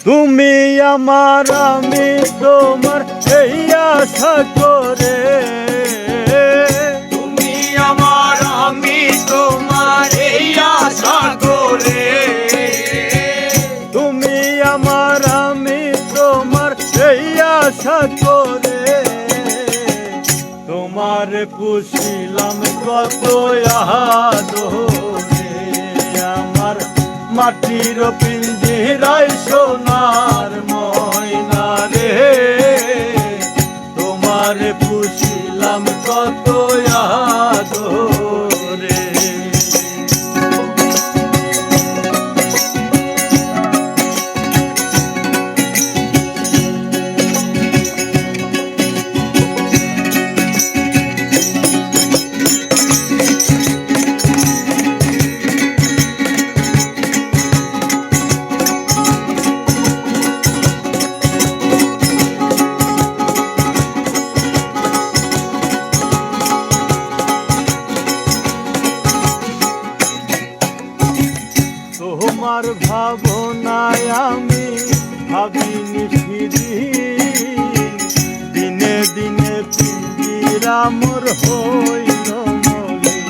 তুমি আমার আমি তোমার এই আশা করে, তুমি আমার আমি তোমার এই আশা করে, তুমি আমার আমি তোমার এই আশা করে, তোমার পুষিলাম কত আদরে, আমার মাটির পিঞ্জিরায় সোনার ময়না রে, তোমার পুষিলাম কত আদরে। তোমার ভাবনায় আমি ভাবিনি সেদিন, দিনে দিনে পিঞ্জিরা মোর হইল মলিন।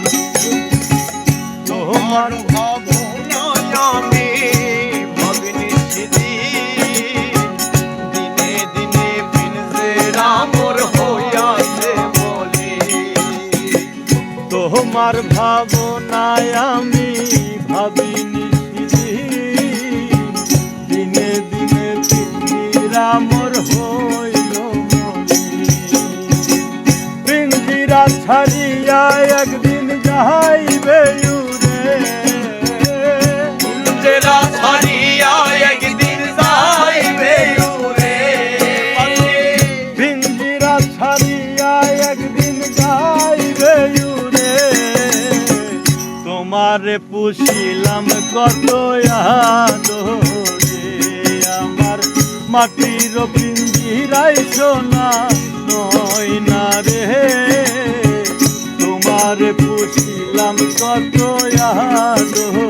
তোমার ভাবনায় আমি ভাবিনি সেদিন, দিনে দিনে পিঞ্জিরা মোর হইয়াছে মলিন। তোমার ভাবনায় আমি ভাবিনি সেদিন, দিনে দিনে পিঞ্জিরা মোর হইল মলিন। পিঞ্জিরা ছাড়িয়া একদিন যাইবে উড়ে, পিঞ্জিরা ছাড়িয়া একদিন যাইবে উড়ে, পিঞ্জিরা ছাড়িয়া একদিন যাইবে উড়ে, তোমারে পুষিলাম কত আদরে, আমার মাটির পিঞ্জিরায় সোনা ময়না রে, তোমারে পুষিলাম কত আদরে।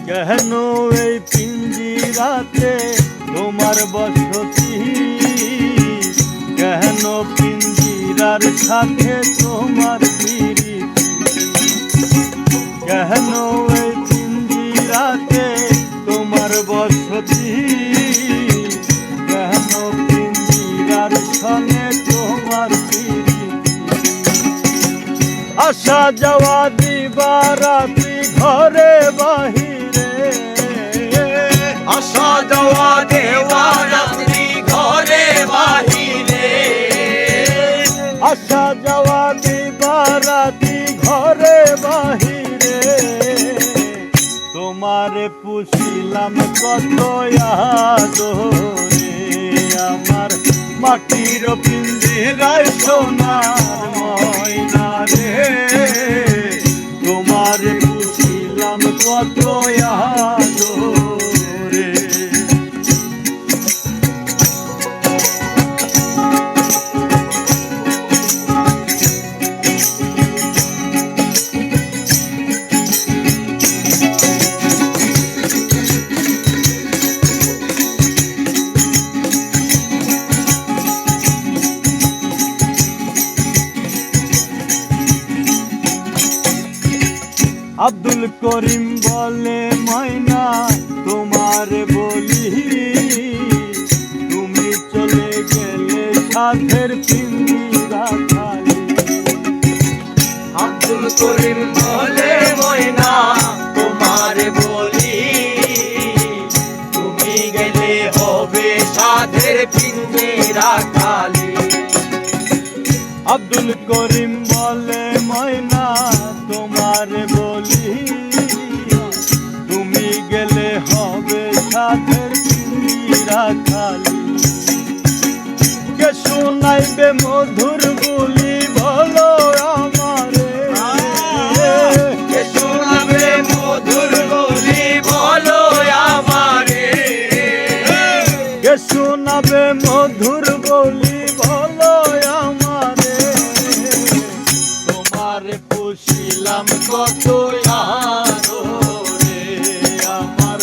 কেন এই পিঞ্জিরাতে তোমার বসতি, কেন পিঞ্জিরার সাথে তোমার প্রীতি, কেন এই পিঞ্জিরাতে তোমার বসতি, কেন পিঞ্জিরার সঙ্গে তোমার প্রীতি, আসা যাওয়া দিবারাত্রি ঘরে বাহিরে, আসা যাওয়া দেওয়া রাত্রি ঘরে বাহিরে, আসা যাওয়া দিবারাত্রি ঘরে বাহিরে, তোমারে পুষিলাম কত আদরে, আমার মাটির পিঞ্জিরায় সোনার ময়না রে, তোমারে পুষিলাম কত আদরে। আব্দুল করিম বলে ময়না তোমারে বলি, তুমি চলে গেলে সাধের পিঞ্জিরা খালি। আব্দুল করিম বলে ময়না তোমারে বলি, তুমি গেলে হবে সাধের পিঞ্জিরা খালি। আব্দুল করিম বলে ময়না তোমারে বলি, তুমি গেলে হবে সাধের পিঞ্জিরা খালি। কে শুন শোনাইবে মধুর বলি বলো আমারে কে শোনাবে মধুর বলি বলো আমারে কে শোনাবে মধুর বলি বলো আমারে তোমার পুষিলাম কত আদরে আমার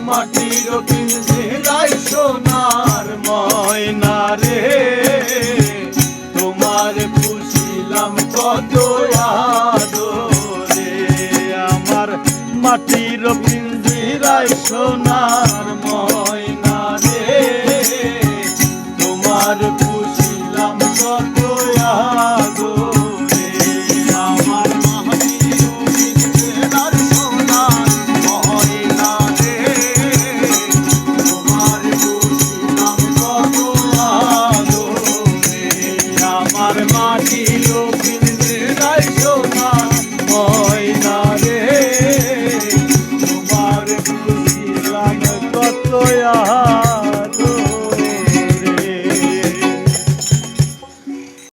মাটির পিঞ্জিরায় সোনার ময়না রে তোমার পুষিলাম কত আদরে আমার মাটির পিঞ্জিরায় সোনার ময়না রে তোমার পুষিলাম কত আদরে আমার মাটির পিঞ্জিরার সোনার ময়না রে তোমার পুষিলাম কত আদরে আমার মাটির পিঞ্জিরায় সোনার